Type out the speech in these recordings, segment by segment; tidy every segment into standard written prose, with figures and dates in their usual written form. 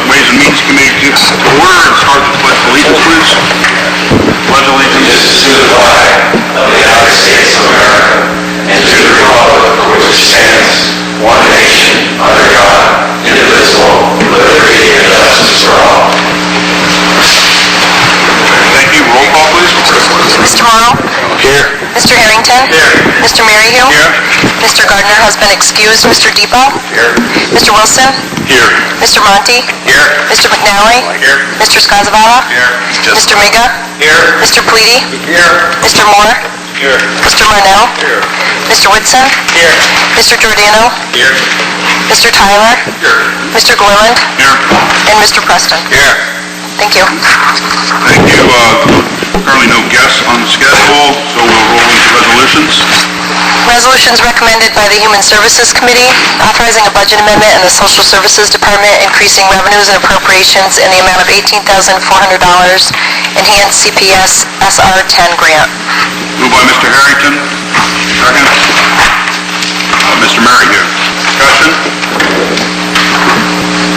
Ways and Means Committee to order and start the Pledge of Allegiance, please. Pledge of Allegiance to the flag of the United States of America and to the republic for which it stands, one nation, under God, indivisible, with liberty and justice for all. Thank you. Roll call, please. Mr. Morrow? Here. Mr. Harrington? Here. Mr. Maryhill? Here. Mr. Gardner has been excused. Mr. Depot? Here. Mr. Wilson? Here. Mr. Monty? Here. Mr. McNally? Here. Mr. Skazavala? Here. Mr. Miga? Here. Mr. Pleedy? Here. Mr. Moore? Here. Mr. Marnell? Here. Mr. Whitson? Here. Mr. Giordano? Here. Mr. Tyler? Here. Mr. Gorland? Here. And Mr. Preston? Here. Thank you. Thank you. Currently no guests on the schedule, so we'll roll into resolutions. Resolutions recommended by the Human Services Committee, authorizing a budget amendment in the Social Services Department, increasing revenues and appropriations in the amount of $18,400, enhanced CPS SR 10 grant. Moved by Mr. Harrington. Second. Mr. Maryhill. Discussion?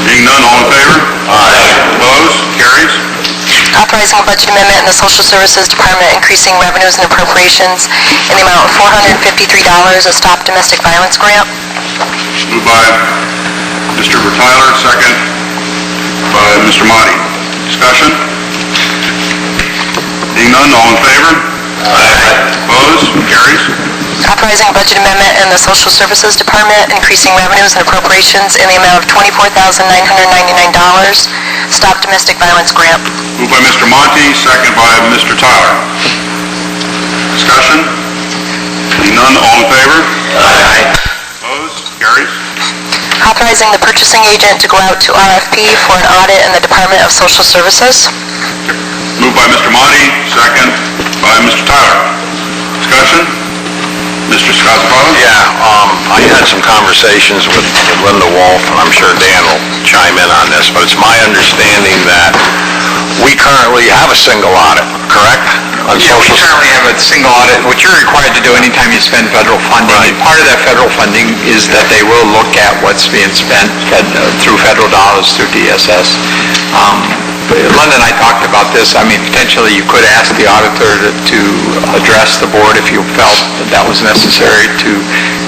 Being none, all in favor? Aye. Opposed? Carries. Authorizing a budget amendment in the Social Services Department, increasing revenues and appropriations in the amount of $453, a Stop Domestic Violence grant. Moved by Mr. Tyler, second by Mr. Monty. Discussion? Being none, all in favor? Aye. Opposed? Carries. Authorizing a budget amendment in the Social Services Department, increasing revenues and appropriations in the amount of $24,999, Stop Domestic Violence grant. Moved by Mr. Monty, second by Mr. Tyler. Discussion? Being none, all in favor? Aye. Opposed? Carries. Authorizing the purchasing agent to go out to RFP for an audit in the Department of Social Services. Moved by Mr. Monty, second by Mr. Tyler. Discussion? Mr. Skazavala? Yeah, I had some conversations with Linda Wolf, and I'm sure Dan will chime in on this, but it's my understanding that we currently have a single audit, correct? On Yeah, we social currently have a single audit, which you're required to do anytime you spend federal funding. Right. And part of that federal funding is that they will look at what's being spent through federal dollars through DSS. Linda and I talked about this. I mean, potentially you could ask the auditor to address the board if you felt that was necessary to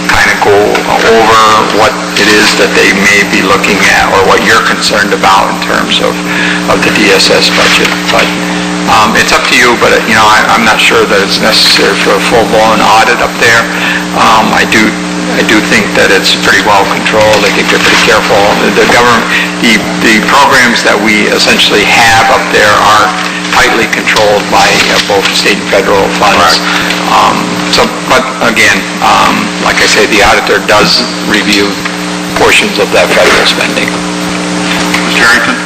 kind of go over what it is that they may be looking at or what you're concerned about in terms of the DSS budget. But it's up to you, but I'm not sure that it's necessary for a full-blown audit up there. I do think that it's pretty well controlled. I think they're pretty careful. The government, the programs that we essentially have up there are tightly controlled by both state and federal funds. But again, like I say, the auditor does review portions of that federal spending. Mr. Harrington?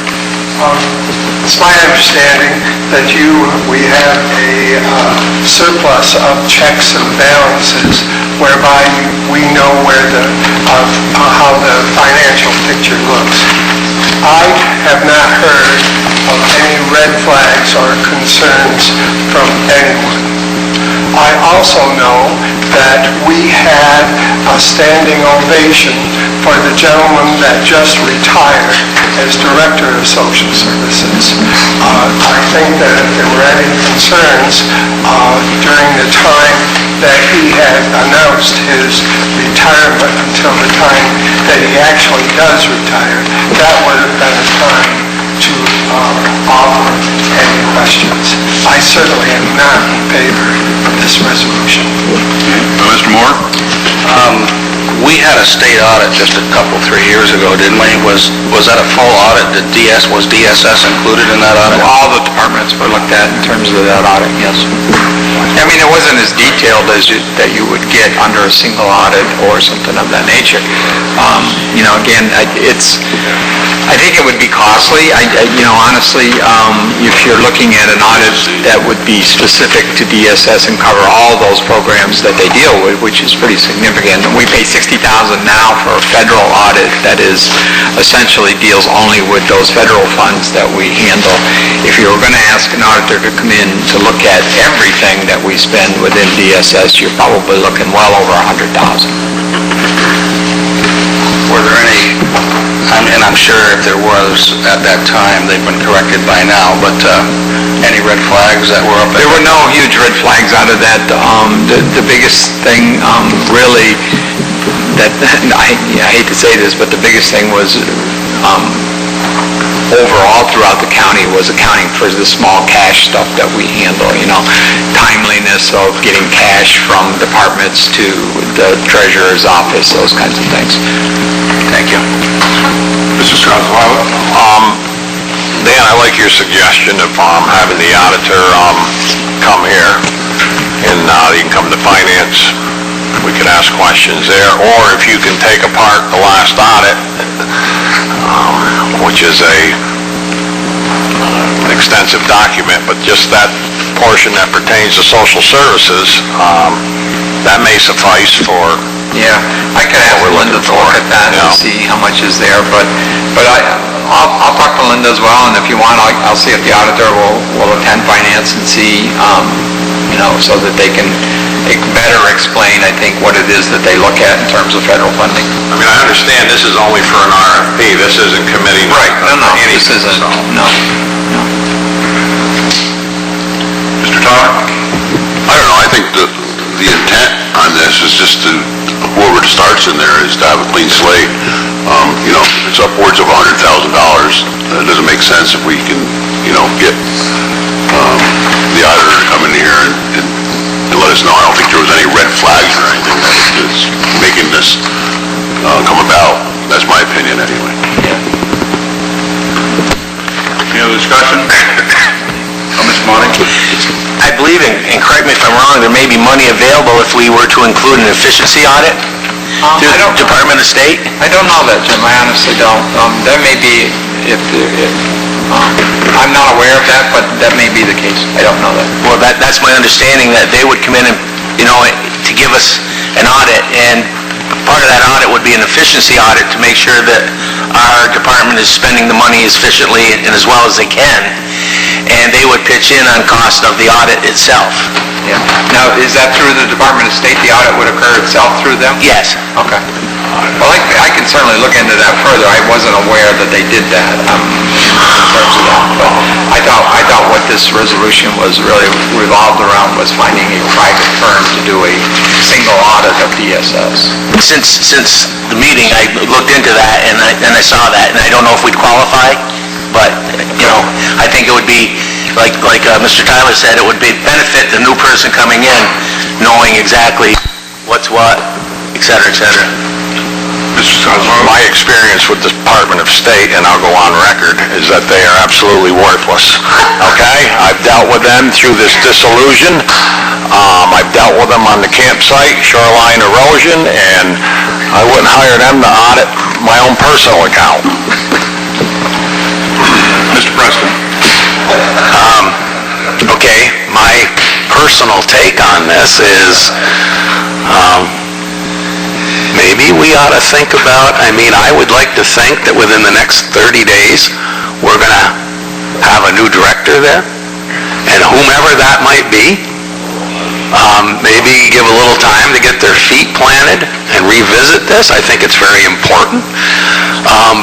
It's my understanding that we have a surplus of checks and balances whereby we know how the financial picture looks. I have not heard of any red flags or concerns from anyone. I also know that we had a standing ovation for the gentleman that just retired as Director of Social Services. I think that if there were any concerns during the time that he had announced his retirement until the time that he actually does retire, that would have been a time to offer any questions. I certainly am not in favor of this resolution. Mr. Moore? We had a state audit just a couple, 3 years ago, didn't we? Was that a full audit? Was DSS included in that audit? All the departments were looked at in terms of that audit, yes. I mean, it wasn't as detailed as that you would get under a single audit or something of that nature. Again, I think it would be costly. Honestly, if you're looking at an audit that would be specific to DSS and cover all those programs that they deal with, which is pretty significant. We pay $60,000 now for a federal audit that is essentially deals only with those federal funds that we handle. If you were going to ask an auditor to come in to look at everything that we spend within DSS, you're probably looking well over $100,000. Were there any, and I'm sure if there was at that time, they've been corrected by now, but any red flags that were up? There were no huge red flags out of that. The biggest thing, really, that, I hate to say this, but the biggest thing was, overall throughout the county, was accounting for the small cash stuff that we handle, timeliness of getting cash from departments to the treasurer's office, those kinds of things. Thank you. Mr. Scottafawo? Dan, I like your suggestion of having the auditor come here, and you can come to finance. We could ask questions there, or if you can take apart the last audit, which is an extensive document, but just that portion that pertains to social services, that may suffice for... Yeah, I could ask Linda to look at that and see how much is there, but I'll talk to Linda as well, and if you want, I'll see if the auditor will attend finance and see, so that they can better explain, I think, what it is that they look at in terms of federal funding. I mean, I understand this is only for an RFP, this isn't committee... Right, no, anything, this isn't, so. no. Mr. Tyler? I don't know, I think the intent on this is just to, whoever starts in there is to have a clean slate. It's upwards of $100,000. It doesn't make sense if we can, get the auditor to come in here and let us know. I don't think there was any red flags or anything that's making this come about. That's my opinion anyway. Any other discussion? Mr. Monty? I believe, and correct me if I'm wrong, there may be money available if we were to include an efficiency audit through the Department of State? I don't know that, Jim, I honestly don't. That may be, I'm not aware of that, but that may be the case. I don't know that. Well, that's my understanding, that they would come in and, to give us an audit, and part of that audit would be an efficiency audit to make sure that our department is spending the money as efficiently and as well as they can, and they would pitch in on cost of the audit itself. Yeah. Now, is that through the Department of State? The audit would occur itself through them? Yes. Okay. Well, I can certainly look into that further. I wasn't aware that they did that, in terms of that. But I thought what this resolution was really revolved around was finding a private firm to do a single audit of DSS. Since the meeting, I looked into that, and I saw that, and I don't know if we'd qualify, but, I think it would be, like Mr. Tyler said, it would benefit the new person coming in, knowing exactly what's what, et cetera, et cetera. My experience with the Department of State, and I'll go on record, is that they are absolutely worthless. Okay? I've dealt with them through this dissolution. I've dealt with them on the campsite, shoreline erosion, and I wouldn't hire them to audit my own personal account. Mr. Preston? Okay, my personal take on this is, maybe we ought to think about, I would like to think that within the next 30 days, we're going to have a new director there, and whomever that might be, maybe give a little time to get their feet planted and revisit this. I think it's very important,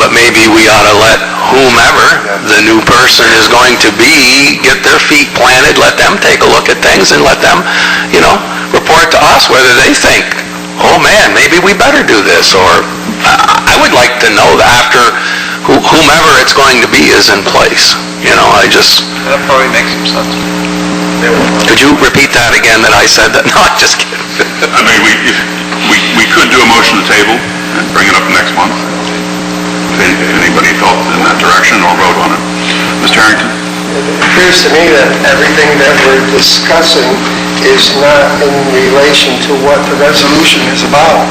but maybe we ought to let whomever the new person is going to be get their feet planted, let them take a look at things, and let them, report to us whether they think, oh man, maybe we better do this, or I would like to know that after whomever it's going to be is in place. That probably makes some sense. Could you repeat that again, that I said that? No, I'm just kidding. We could do a motion to table and bring it up next month, if anybody felt in that direction, or vote on it. Mr. Harrington? It appears to me that everything that we're discussing is not in relation to what the resolution is about.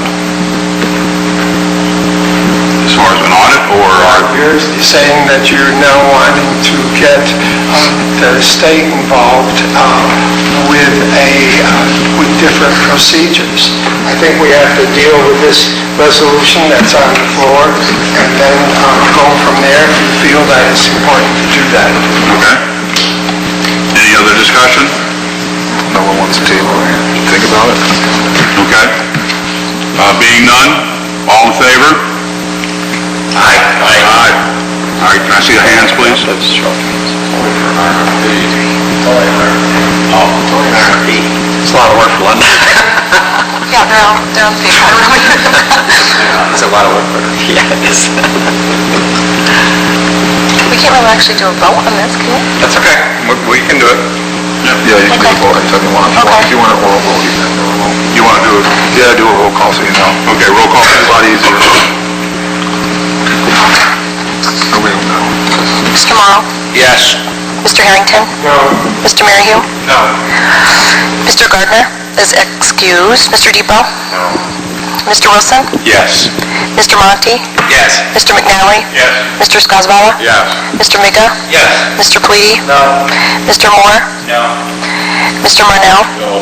As far as an audit, or... You're saying that you're now wanting to get the state involved with different procedures. I think we have to deal with this resolution that's on the floor, and then go from there if you feel that it's important to do that. Okay. Any other discussion? No one wants to table it. Think about it. Okay. Being none, all in favor? Aye. I see the hands, please? It's a lot of work for London. Yeah, they're on paper. It's a lot of work for her. Yeah, it is. We can't really actually do a vote on this, can we? That's okay. We can do it. Yeah, you can do a vote anytime you want. If you want an oral vote, you can do a vote. You want to do it? Yeah, do a roll call so you know. Okay, roll call. It's a lot easier. We don't know. Mr. Morrow? Yes. Mr. Harrington? No. Mr. Maryhill? No. Mr. Gardner is excused. Mr. Depot? No. Mr. Wilson? Yes. Mr. Monty? Yes. Mr. McNally? Yes. Mr. Skozavala? Yes. Mr. Miga? Yes. Mr. Pleady? No. Mr. Moore? No. Mr. Marnell? No.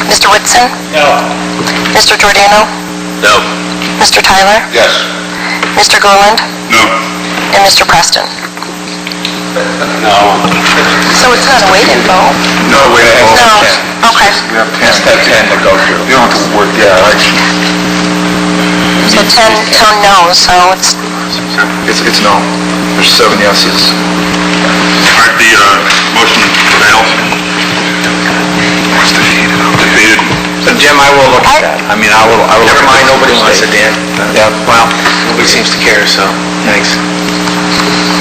Mr. Whitson? No. Mr. Giordano? No. Mr. Tyler? Yes. Mr. Gorland? No. And Mr. Preston? No. So it's not a wait-in vote? No, wait, No. Okay. We have 10. Just have 10 to go through. You don't have to work, yeah, So 10 no's, so it's... it's no. There's 7 yeses. All right, the motion fails. Defeated. So Jim, I will look at that. I mean, I will... Never mind, nobody wants it, Dan. Yeah, well, Nobody seems to care, so, thanks.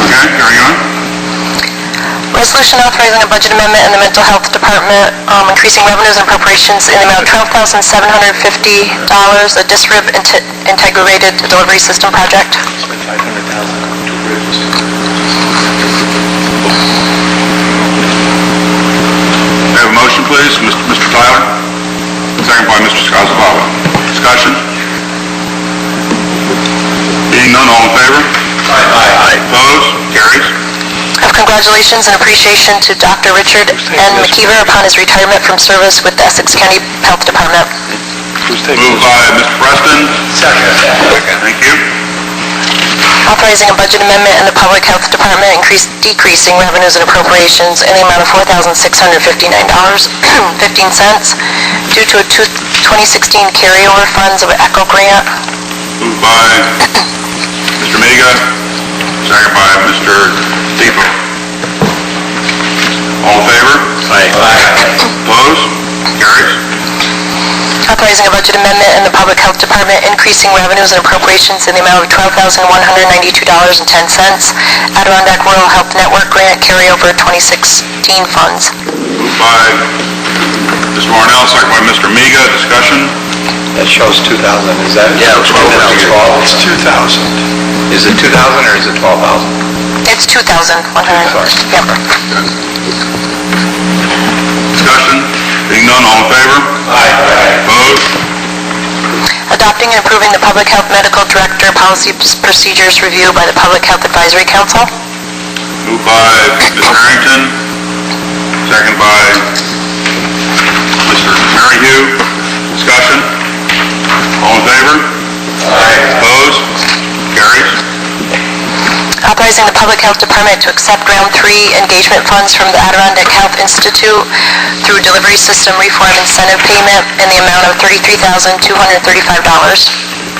Okay, carrying on. Resolution authorizing a budget amendment in the Mental Health Department, increasing revenues and appropriations in the amount of $12,750, a DISRIB integrated delivery system project. May I have a motion, please? Mr. Tyler? Second by Mr. Skozavala. Discussion? Being none, all in favor? Aye. Opposed? Carries. Of congratulations and appreciation to Dr. Richard N. McKeever upon his retirement from service with the Essex County Health Department. Moved by Mr. Preston. Second. Thank you. Authorizing a budget amendment in the Public Health Department, decreasing revenues and appropriations in the amount of $4,659.15 due to a 2016 carryover funds of ECHO grant. Moved by Mr. Miga, second by Mr. Depot. All in favor? Aye. Opposed? Carries. Authorizing a budget amendment in the Public Health Department, increasing revenues and appropriations in the amount of $12,192.10. Adirondack Rural Health Network grant carryover 2016 funds. Moved by Mr. Marnell, second by Mr. Miga. Discussion? That shows 2,000, is that? Yeah, It's 12,000. 12. It's 2,000. Is it 2,000 or is it 12,000? It's 2,100. Yep. Discussion? Being none, all in favor? Aye. Opposed? Adopting and approving the Public Health Medical Director Policy Procedures Review by the Public Health Advisory Council. Moved by Mr. Harrington, second by Mr. Maryhill. Discussion? All in favor? Aye. Opposed? Carries. Authorizing the Public Health Department to accept Round 3 engagement funds from the Adirondack Health Institute through delivery system reform incentive payment in the amount of $33,235.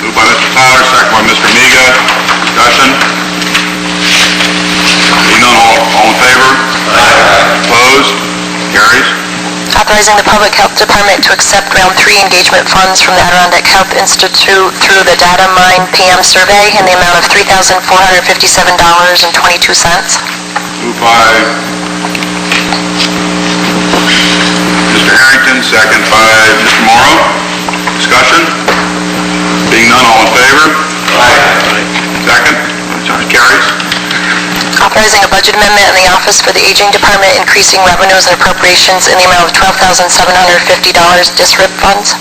Moved by Mr. Tyler, second by Mr. Miga. Discussion? Being none, all in favor? Aye. Opposed? Carries. Authorizing the Public Health Department to accept Round 3 engagement funds from the Adirondack Health Institute through the Data Mine PM survey in the amount of $3,457.22. Moved by Mr. Harrington, second by Mr. Morrow. Discussion? Being none, all in favor? Aye. Second? Carries. Authorizing a budget amendment in the Office for the Aging Department, increasing revenues and appropriations in the amount of $12,750 DISRIB funds.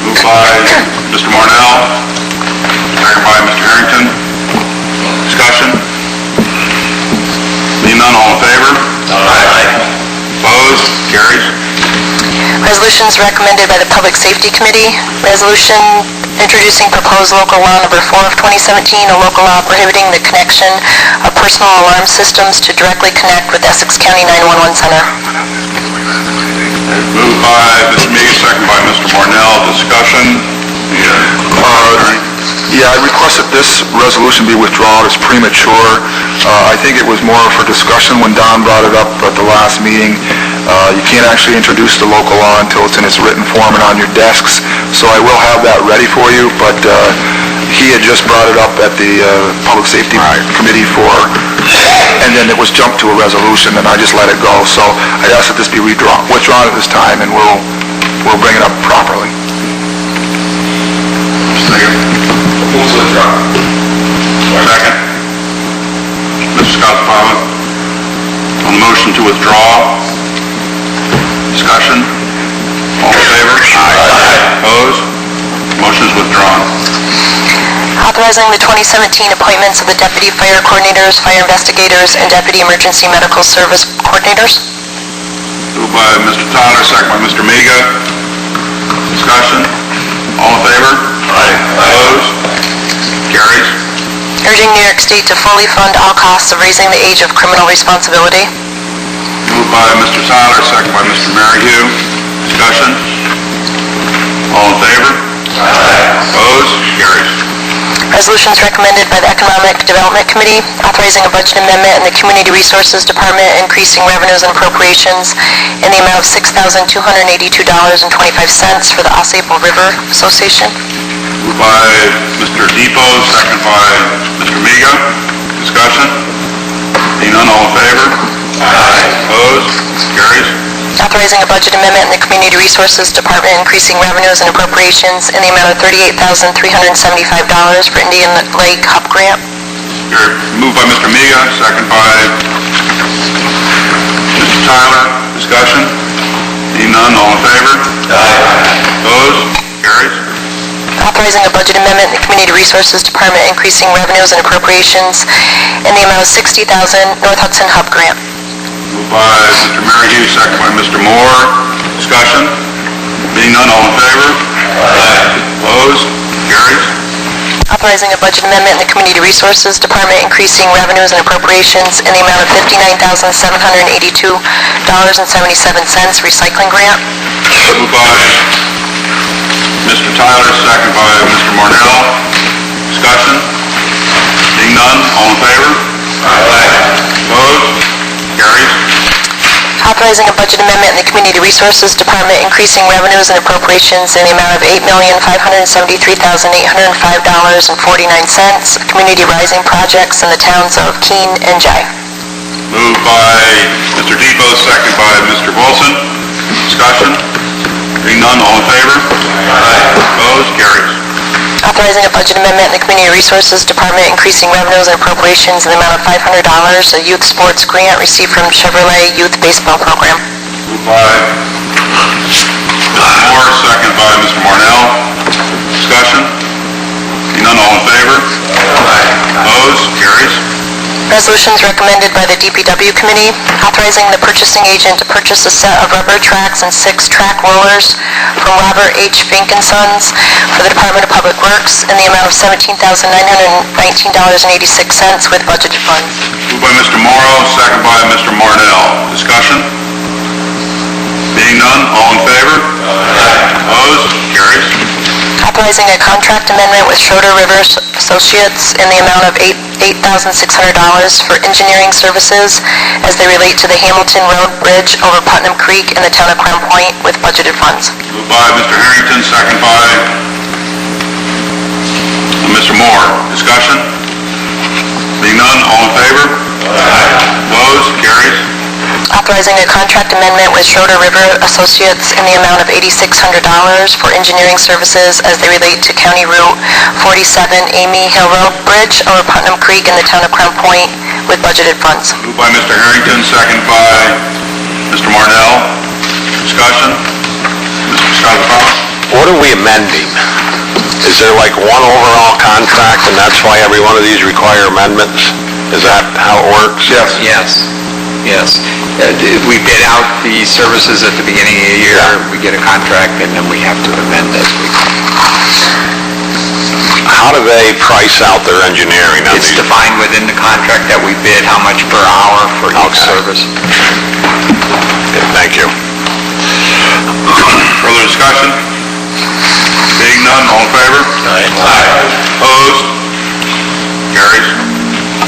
Moved by Mr. Marnell, second by Mr. Harrington. Discussion? Being none, all in favor? Aye. Opposed? Carries. Resolutions recommended by the Public Safety Committee. Resolution introducing proposed local law number 4 of 2017, a local law prohibiting the connection of personal alarm systems to directly connect with Essex County 911 Center. Moved by Mr. Meeks, second by Mr. Marnell. Discussion? Yeah, I request that this resolution be withdrawn. It's premature. I think it was more for discussion when Don brought it up at the last meeting. You can't actually introduce the local law until it's in its written form and on your desks. So I will have that ready for you, but he had just brought it up at the Public Safety Committee and then it was jumped to a resolution, and I just let it go. So I ask that this be withdrawn at this time, and we'll bring it up properly. Move to withdraw. Second. Mr. Scottafather. On the motion to withdraw. Discussion. All in favor? Aye. Opposed? Motion is withdrawn. Authorizing the 2017 appointments of the Deputy Fire Coordinators, Fire Investigators, and Deputy Emergency Medical Service Coordinators. Moved by Mr. Tyler, second by Mr. Miga. Discussion. All in favor? Aye. Opposed? Carries. Urging New York State to fully fund all costs of raising the age of criminal responsibility. Moved by Mr. Tyler, second by Mr. Merryle. Discussion. All in favor? Aye. Opposed? Carries. Resolutions recommended by the Economic Development Committee, authorizing a budget amendment in the Community Resources Department, increasing revenues and appropriations in the amount of $6,282.25 for the Osable River Association. Moved by Mr. Depot, second by Mr. Miga. Discussion. Being none, all in favor? Aye. Opposed? Carries. Authorizing a budget amendment in the Community Resources Department, increasing revenues and appropriations in the amount of $38,375 for Indian Lake HUP grant. Moved by Mr. Miga, second by Mr. Tyler. Discussion. Being none, all in favor? Aye. Opposed? Carries. Authorizing a budget amendment in the Community Resources Department, increasing revenues and appropriations in the amount of $60,000 North Hudson HUB grant. Moved by Mr. Merryle, second by Mr. Moore. Discussion. Being none, all in favor? Aye. Opposed? Carries. Authorizing a budget amendment in the Community Resources Department, increasing revenues and appropriations in the amount of $59,782.77 recycling grant. Moved by Mr. Tyler, second by Mr. Marnell. Discussion. Being none, all in favor? Aye. Opposed? Carries. Authorizing a budget amendment in the Community Resources Department, increasing revenues and appropriations in the amount of $8,573,805.49, community rising projects in the towns of Keene and Jai. Moved by Mr. Depot, second by Mr. Wilson. Discussion. Being none, all in favor? Aye. Opposed? Carries. Authorizing a budget amendment in the Community Resources Department, increasing revenues and appropriations in the amount of $500, a youth sports grant received from Chevrolet Youth Baseball Program. Moved by Mr. Moore, second by Mr. Marnell. Discussion. Being none, all in favor? Aye. Opposed? Carries. Resolutions recommended by the DPW Committee, authorizing the purchasing agent to purchase a set of rubber tracks and 6 track rollers from Robert H. Fink & Sons for the Department of Public Works in the amount of $17,919.86 with budgeted funds. Moved by Mr. Morrow, second by Mr. Marnell. Discussion. Being none, all in favor? Aye. Opposed? Carries. Authorizing a contract amendment with Schroeder River Associates in the amount of $8,600 for engineering services as they relate to the Hamilton Road Bridge over Putnam Creek in the town of Crown Point with budgeted funds. Moved by Mr. Harrington, second by Mr. Moore. Discussion. Being none, all in favor? Aye. Opposed? Carries. Authorizing a contract amendment with Schroeder River Associates in the amount of $8,600 for engineering services as they relate to County Route 47 Amy Hill Road Bridge over Putnam Creek in the town of Crown Point with budgeted funds. Moved by Mr. Harrington, second by Mr. Marnell. Discussion. Mr. Scottafather. What are we amending? Is there like one overall contract, and that's why every one of these require amendments? Is that how it works? Yes. Yes. We bid out the services at the beginning of the year, we get a contract, and then we have to amend it. How do they price out their engineering on It's these? defined within the contract that we bid how much per hour for each Okay. service. Okay, thank you. Further discussion? Being none, all in favor? Aye. Opposed? Carries.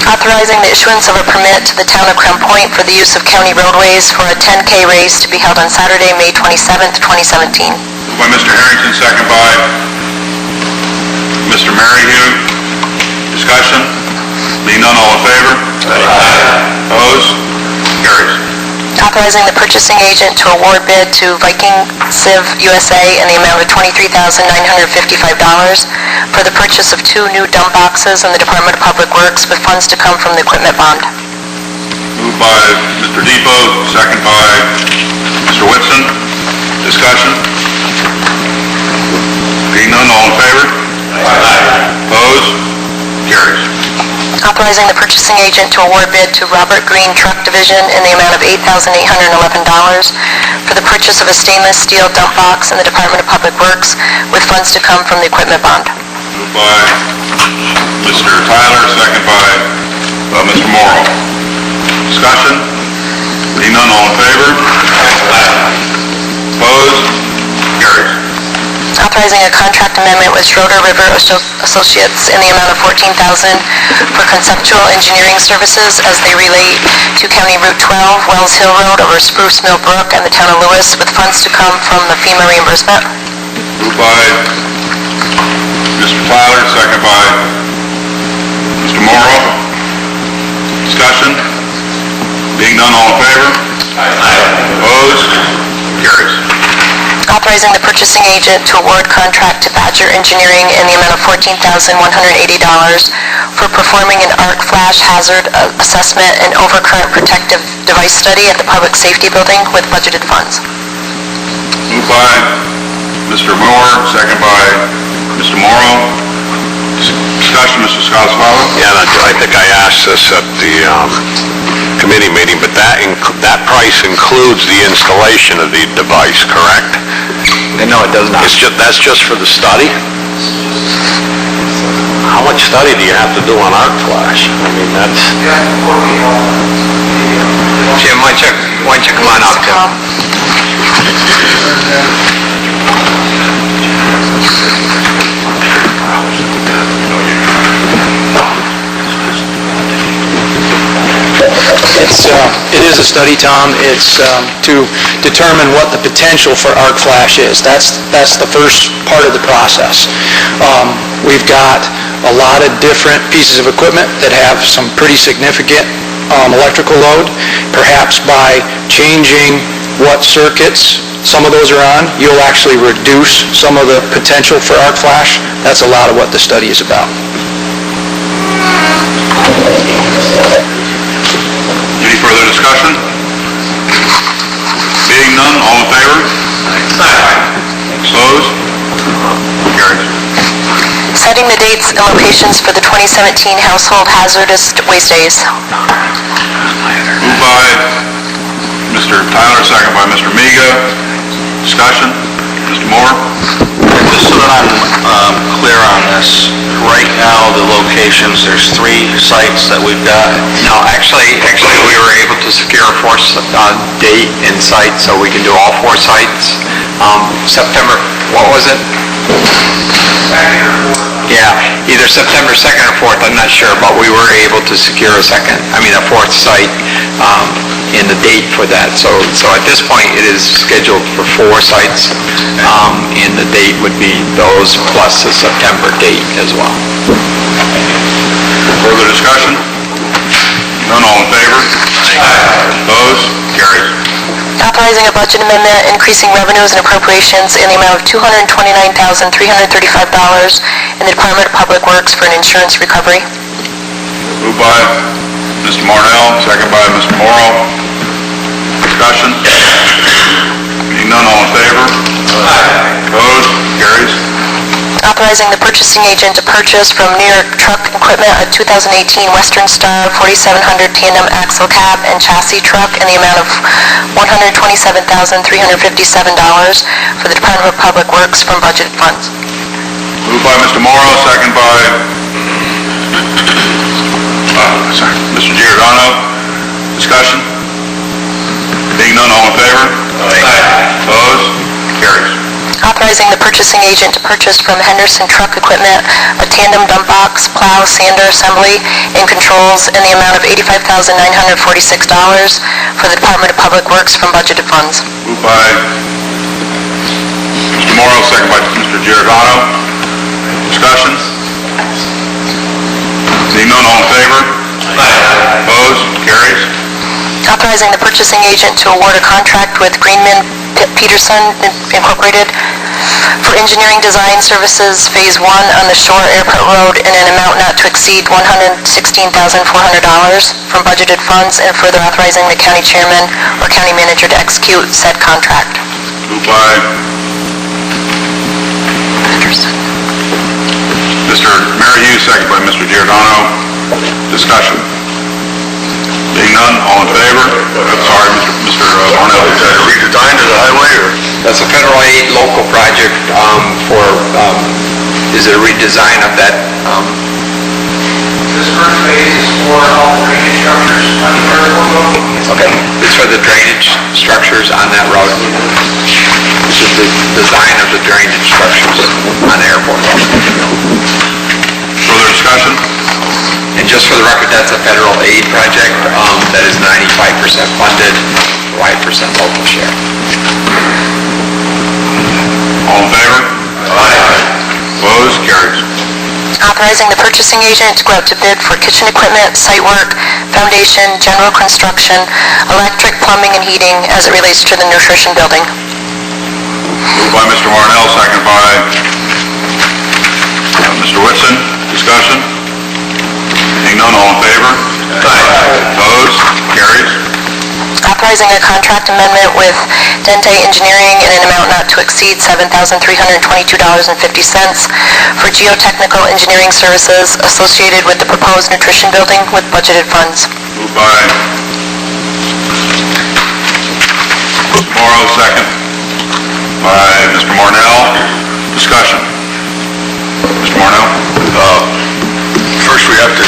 Authorizing the issuance of a permit to the town of Crown Point for the use of county roadways for a 10K race to be held on Saturday, May 27th, 2017. Moved by Mr. Harrington, second by Mr. Maryhill. Discussion? Being none, all in favor? Opposed? Carries. Authorizing the purchasing agent to award bid to Viking Civ USA in the amount of $23,955 for the purchase of 2 new dump boxes in the Department of Public Works with funds to come from the equipment bond. Moved by Mr. Depot, second by Mr. Whitson. Discussion? Being none, all in favor? Opposed? Carries. Authorizing the purchasing agent to award bid to Robert Green Truck Division in the amount of $8,811 for the purchase of a stainless steel dump box in the Department of Public Works with funds to come from the equipment bond. Moved by Mr. Tyler, second by Mr. Morrow. Discussion? Being none, all in favor? Opposed? Carries. Authorizing a contract amendment with Schroeder River Associates in the amount of $14,000 for conceptual engineering services as they relate to County Route 12, Wells Hill Road over Spruce Mill Brook and the town of Lewis with funds to come from the FEMA reimbursement. Moved by Mr. Tyler, second by Mr. Morrow. Discussion? Being none, all in favor? Opposed? Carries. Authorizing the purchasing agent to award contract to Badger Engineering in the amount of $14,180 for performing an arc flash hazard assessment and overcurrent protective device study at the Public Safety Building with budgeted funds. Moved by Mr. Moore, second by Mr. Morrow. Discussion, Mr. Skozavala? Yeah, I think I asked this at the committee meeting, but that price includes the installation of the device, correct? No, it does not. That's just for the study? How much study do you have to do on arc flash? I mean, that's... Jim, why don't you come on up, Jim? It is a study, Tom. It's to determine what the potential for arc flash is. That's the first part of the process. We've got a lot of different pieces of equipment that have some pretty significant electrical load. Perhaps by changing what circuits some of those are on, you'll actually reduce some of the potential for arc flash. That's a lot of what the study is about. Any further discussion? Being none, all in favor? Opposed? Carries. Setting the dates and locations for the 2017 Household Hazardous Waste Days. Moved by Mr. Tyler, second by Mr. Miga. Discussion? Mr. Moore? Just so that I'm clear on this, right now, the locations, there's 3 sites that we've got. No, actually, we were able to secure a 4th date and site, so we can do all 4 sites. September, what was it? Yeah, either September 2nd or 4th, I'm not sure, but we were able to secure a 4th site in the date for that. So at this point, it is scheduled for 4 sites, and the date would be those plus the September date as well. Further discussion? None, all in favor? Opposed? Carries. Authorizing a budget amendment increasing revenues and appropriations in the amount of $229,335 in the Department of Public Works for an insurance recovery. Moved by Mr. Marnell, second by Mr. Morrow. Discussion? Being none, all in favor? Opposed? Carries. Authorizing the purchasing agent to purchase from New York Truck Equipment a 2018 Western Star 4700 tandem axle cab and chassis truck in the amount of $127,357 for the Department of Public Works from budgeted funds. Moved by Mr. Morrow, second by Mr. Giordano. Discussion? Being none, all in favor? Opposed? Carries. Authorizing authorizing the purchasing agent to purchase from Henderson Truck Equipment a tandem dump box, plow, sander, assembly, and controls in the amount of $85,946 for the Department of Public Works from budgeted funds. Moved by Mr. Morrow, second by Mr. Giordano. Discussion? Seeing none, all in favor? Opposed? Carries. Authorizing the purchasing agent to award a contract with Greenman Peterson Incorporated for engineering design services Phase 1 on the Shore Airport Road in an amount not to exceed $116,400 from budgeted funds, and further authorizing the county chairman or county manager to execute said contract. Moved by Mr. Maryhew, second by Mr. Giordano. Discussion? Being none, all in favor? Sorry, Mr. Marnell. Is that a redesign of the highway, or? That's a federal aid local project is a redesign of that. This first phase is for all the drainage structures on the airport road. Okay. It's for the drainage structures on that road. This is the design of the drainage structures on the airport road. Further discussion? And just for the record, that's a federal aid project that is 95% funded, 5% local share. All in favor? Opposed? Carries. Authorizing the purchasing agent to go out to bid for kitchen equipment, site work, foundation, general construction, electric, plumbing, and heating as it relates to the nutrition building. Moved by Mr. Marnell, second by Mr. Whitson. Discussion? Seeing none, all in favor? Opposed? Carries. Authorizing a contract amendment with Dente Engineering in an amount not to exceed $7,322.50 for geotechnical engineering services associated with the proposed nutrition building with budgeted funds. Moved by Mr. Morrow, second by Mr. Marnell. Discussion? Mr. Marnell? First, we have to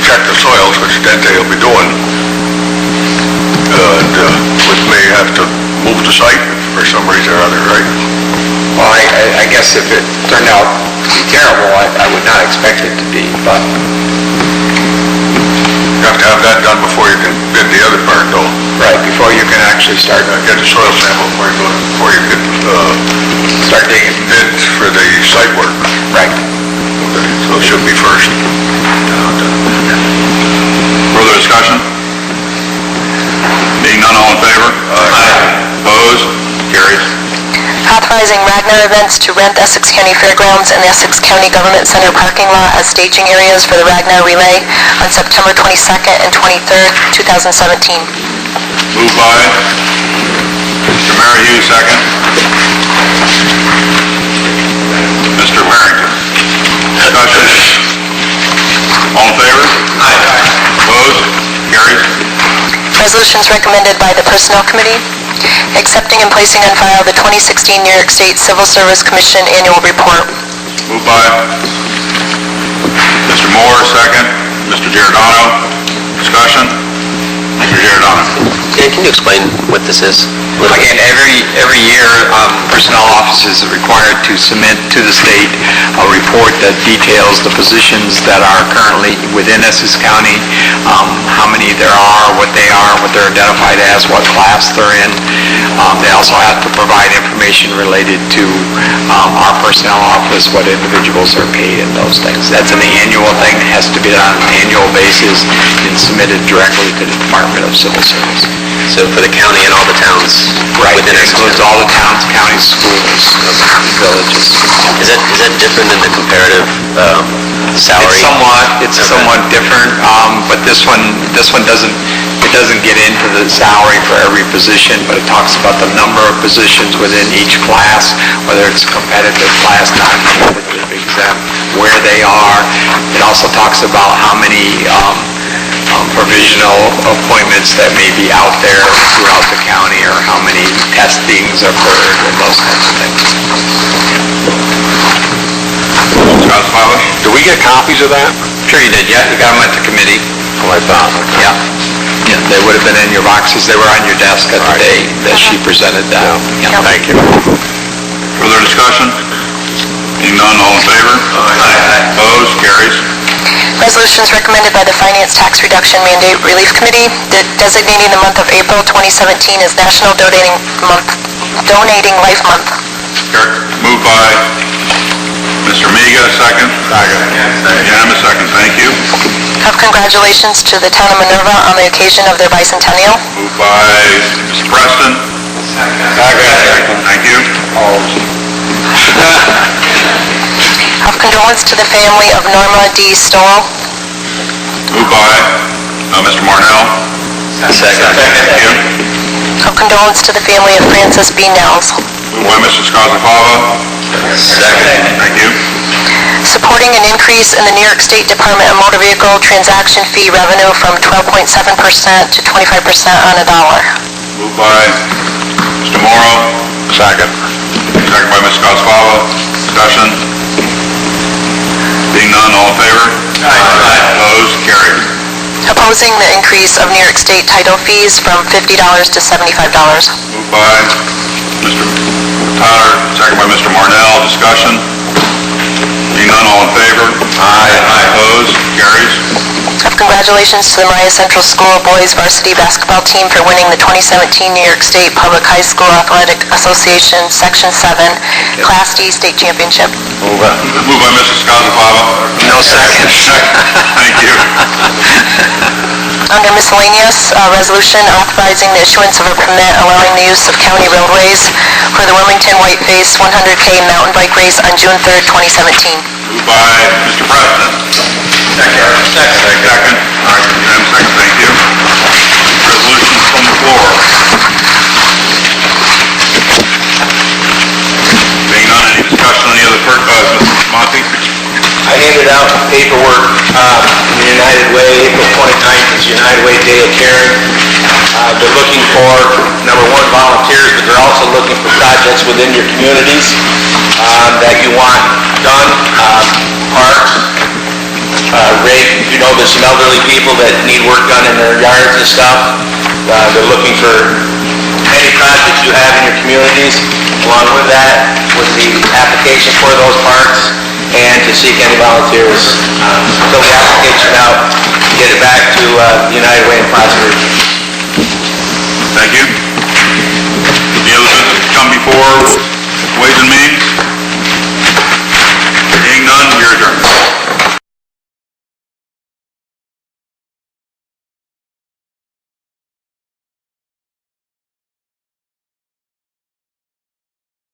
check the soils, which Dente will be doing. We may have to move the site for some reason or other, right? Well, I guess if it turned out to be terrible, I would not expect it to be, but You have to have that done before you can bid the other part, though. right, before you can actually start Get the soil sample before you can start digging. bid for the site work. Right. So it should be first. Further discussion? Being none, all in favor? Opposed? Carries. Authorizing Ragnar Events to rent Essex County Fairgrounds and the Essex County Government Center parking lot as staging areas for the Ragnar Relay on September 22nd and 23rd, 2017. Moved by Mr. Maryhew, second. Mr. Harrington. Discussion? All in favor? Opposed? Carries. Resolutions recommended by the Personnel Committee, accepting and placing on file the 2016 New York State Civil Service Commission Annual Report. Moved by Mr. Moore, second. Mr. Giordano. Discussion? Mr. Giordano. Can you explain what this is? Again, every year, personnel offices are required to submit to the state a report that details the positions that are currently within Essex County, how many there are, what they're identified as, what class they're in. They also have to provide information related to our personnel office, what individuals are paid and those things. That's an annual thing, it has to be done on an annual basis and submitted directly to the Department of Civil Service. So for the county and all the towns Right, within it Essex includes County? all the towns, counties, schools, villages. Is that different than the comparative salary? It's somewhat different, but this one doesn't get into the salary for every position, but it talks about the number of positions within each class, whether it's competitive class, non-competitive, exempt, where they are. It also talks about how many provisional appointments that may be out there throughout the county, or how many testings occurred, and those kinds of things. Scott Smiley? Do we get copies of that? Sure you did, yeah, you got them at the committee. Oh, I thought. Yeah. Yeah, they would have been in your boxes, they were on your desk at the day that she presented that. Yeah. Thank you. Further discussion? Being none, all in favor? Aye. Opposed? Carries. Resolutions recommended by the Finance Tax Reduction Mandate Relief Committee, designating the month of April 2017 as National Donating Life Month. Moved by Mr. Miga, second. Unanimous second, thank you. Of congratulations to the town of Minerva on the occasion of their bicentennial. Moved by Mr. Preston. Second. Thank you. Of condolence to the family of Norma D. Stoll. Moved by Mr. Marnell. Second. Thank you. Of condolence to the family of Francis B. Nels. Moved by Mr. Skozavala. Second. Thank you. Supporting an increase in the New York State Department of Motor Vehicle transaction fee revenue from 12.7% to 25% on a dollar. Moved by Mr. Morrow. Second. Second by Ms. Skozavala. Discussion? Being none, all in favor? Aye. Opposed? Carried. Opposing the increase of New York State title fees from $50 to $75. Moved by Mr. Tyler, second by Mr. Marnell. Discussion? Being none, all in favor? Aye. Opposed? Carries. Of congratulations to the Mariah Central School Boys Varsity Basketball Team for winning the 2017 New York State Public High School Athletic Association Section 7 Class D State Championship. Moved by Mrs. Skozavala. No second. Thank you. Under miscellaneous, resolution authorizing the issuance of a permit allowing the use of county roadways for the Wilmington Whiteface 100K mountain bike race on June 3rd, 2017. Moved by Mr. Preston. Second. All right, unanimous second, thank you. Resolutions from the floor. Being none, any discussion on the other Mr. Monty? I handed out paperwork from the United Way. April 29th is United Way Day of Caring. They're looking for, number one, volunteers, but they're also looking for projects within your communities that you want done. Parks, there's some elderly people that need work done in their yards and stuff. They're looking for any projects you have in your communities. Along with that was the application for those parks, and to seek any volunteers. Fill the application out, get it back to United Way and possibly